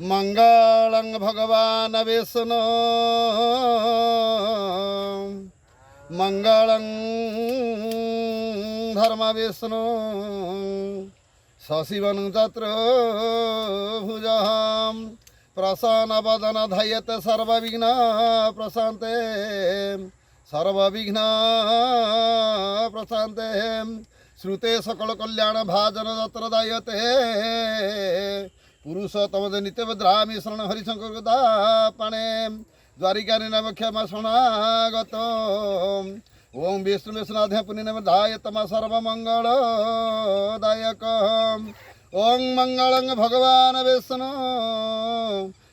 मंगलं भगवान् विष्णु मंगलं धर्म विष्णु शशिवं चतुर्भुजं प्रसन्न वदन धयते सर्वविघ्न प्रशान्ते सर्वविघ्न प्रशान्ते श्रुते सकल कल्याण भाजन जत्र दायते पुरुषोत्तम नित्यभद्रामी शरण हरिशंकर गदा पाणे द्वारिका नाम क्षमा शरणागत ओम विष्णु विष्णुनाथ पुण्य दायतम सर्वमंगलदायक ओम मंगलं भगवान् विष्णु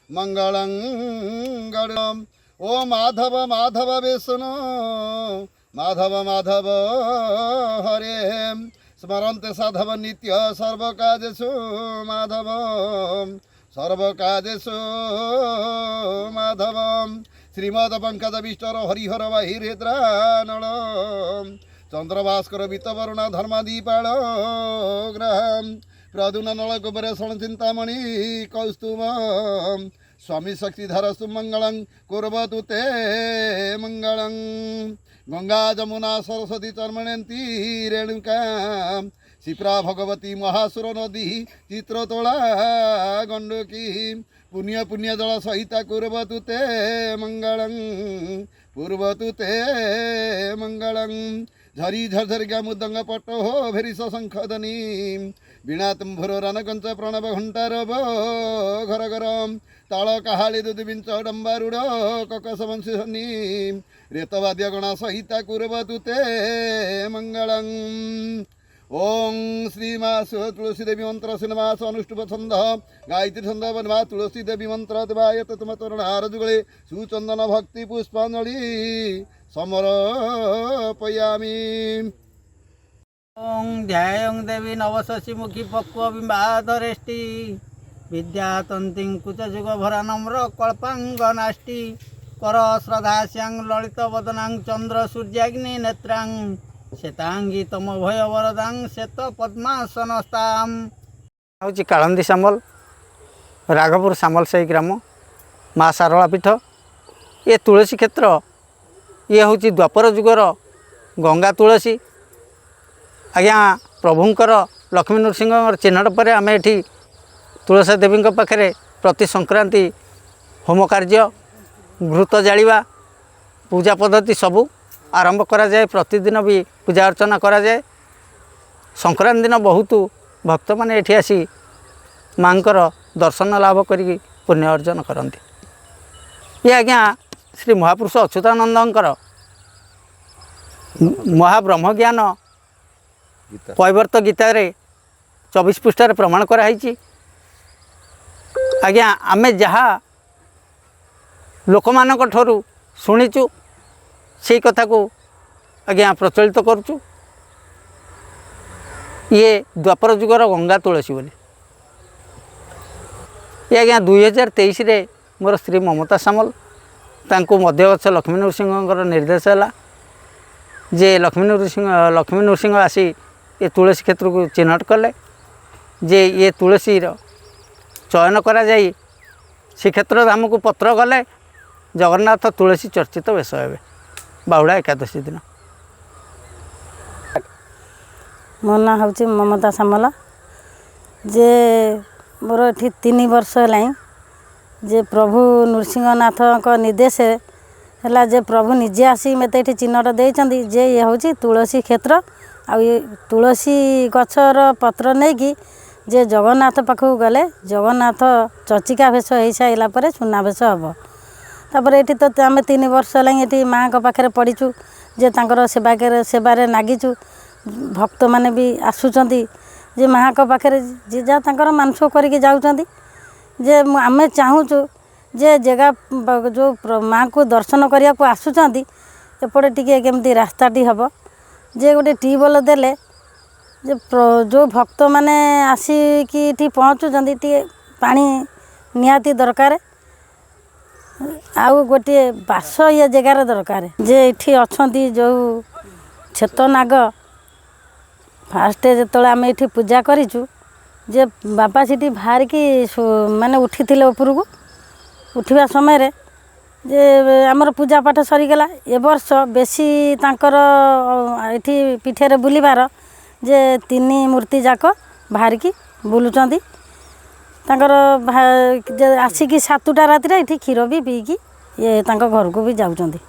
मंगलं गणम ओम माधव माधव विष्णु माधव माधव हरे स्मरन्ते साधव नित्य सर्वकार्येषु माधव सर्वकार्येषु माधव श्रीमद पंकजविष्टर हरिहर बाहिरेद्रानल चंद्रभास्कर वित्तवरुण धर्मादीपाल ग्रह प्रदुन नलकुबर चिंतामणि कौस्तुभ स्वामी शक्तिधर सुमंगलं कुर्वतु ते मंगलं गंगा जमुना सरस्वती चर्मणंती रेणुका शिप्रा भगवती महासुर नदी चित्रतोला गंडकी पुण्य पुण्य जल सहिता कुर्वतु ते मंगलं पूर्वतु ते मंगलं झरी झरझरिका मुदंग पट्टो हो भेरी शंखध्वनि वीणा तुम्भुर रनकंच प्रणव घंटारव घर घर ताल काहाली दुदुबिंच डंबारूढ़ ककस वंशी रेतवाद्य गणा सहिता कुर्वतु ते मंगलं ओं श्रीमास तुलसी देवी मंत्र सिनेमास अनुष्टुप छंद गायत्री छंद वनवा तुलसी देवी मंत्र देवायत तुम तोरणारजुगले सुचंदन भक्ति पुष्पांजलि समर्पयामि ओं ध्यायं देवी नवशशिमुखी पक्वबिम्बाधरेष्टि विद्यातन्तीं कुचजुग भरा नम्र कल्पाङ्गनाष्टि कर श्रद्धास्यां ललित वदनां चंद्र सूर्याग्नि नेत्रां श्वेतांगी तम भय वरदां श्वेत पद्मासनस्तां हूँ कालंदी सामल राघपुर सामल साई ग्राम माँ सारला पीठ ये तुलसी क्षेत्र ये हूँ द्वापर जुगर गंगा तुलसी आज्ञा प्रभुंकर लक्ष्मी नृसिंह चिन्हट पर आम एठी तुलसी देवी पाखे प्रति संक्रांति होम कार्य घृत जालिबा पूजा पद्धति सबू आरंभ करा जाए प्रतिदिन भी पूजा अर्चना करा जाए संक्रांति दिन बहुत भक्त माने एठी आसी मांकर दर्शन लाभ करी पुण्य अर्जन करती ये आज्ञा श्री महापुरुष अच्युतानंदंकर महाब्रह्म ज्ञान पैवर्त गीता रे 24 पृष्ठार प्रमाण कराई आज्ञा आमे जहाँ लोक मानक ठरू शुणीचु से कथा को आज्ञा प्रचलित करुचु ये द्वापर जुगर गंगा तुलसी बोली ये आज्ञा 2023 रे मोर स्त्री ममता सामल तांको मध्यगछ लक्ष्मी नृसिंह निर्देश है जे लक्ष्मी नृसिंह आसी ये तुलसी क्षेत्र को चिन्हट कले जे ये तुलसी चयन करा जाई श्रीक्षेत्र धाम को पत्र गले जगन्नाथ तुलसी चर्चित बेश हे बाहुड़ा एकादशी दिन मो ना हूँ ममता सामल जे मोर ये 3 वर्ष है जे प्रभु नृसिंहनाथ निर्देश है जे प्रभु निजे आसी मत ये चिन्हट देती जे ये हूँ तुलसी क्षेत्र आ तुलसी गचर पत्र नहीं कि जे जगन्नाथ पाखक गले जगन्नाथ चर्चिका भेष हो सारापर सुनावेश हम तापर ये तो आम 3 वर्ष है माँ का पाखे पढ़ीचु जे तांकर सेवारे नागिचु भक्त माने भी आसुचंती जे माँ का पाखे जे जहाँ तांकर मानसिक करके जाउचंती जे आमे चाहूचु जे जगह जो माँ को दर्शन करने को आसुचंती एपटे टिके केमती रास्ताटी हम जे गोटे ट्यूबवेल देले जे जो भक्त माने आसिकी पहुँचुचंती टी पानी निहाती दरकार आउ गोटे बास ये जगार दरकार जे इठी अच्छी जो छेतनाग फास्ट जो आम ये पूजा करूँ ଯେ ବାପା ସେଠି ବାହାରିକି ମାନେ ଉଠିଥିଲେ ଉପରକୁ ଉଠିବା ସମୟରେ ଯେ ଆମର ପୂଜା ପାଠ ସରିଗଲା। ଏ ବର୍ଷ ବେଶୀ ତାଙ୍କର ଏଠି ପିଠରେ ବୁଲିବାର ଯେ 3 ମୂର୍ତ୍ତି ଯାକ ବାହାରିକି ବୁଲୁଛନ୍ତି। ତାଙ୍କର ଆସିକି 7ଟା ରାତିରେ ଏଠି କ୍ଷୀର ବି ପିଇକି ତାଙ୍କ ଘରକୁ ବି ଯାଉଛନ୍ତି।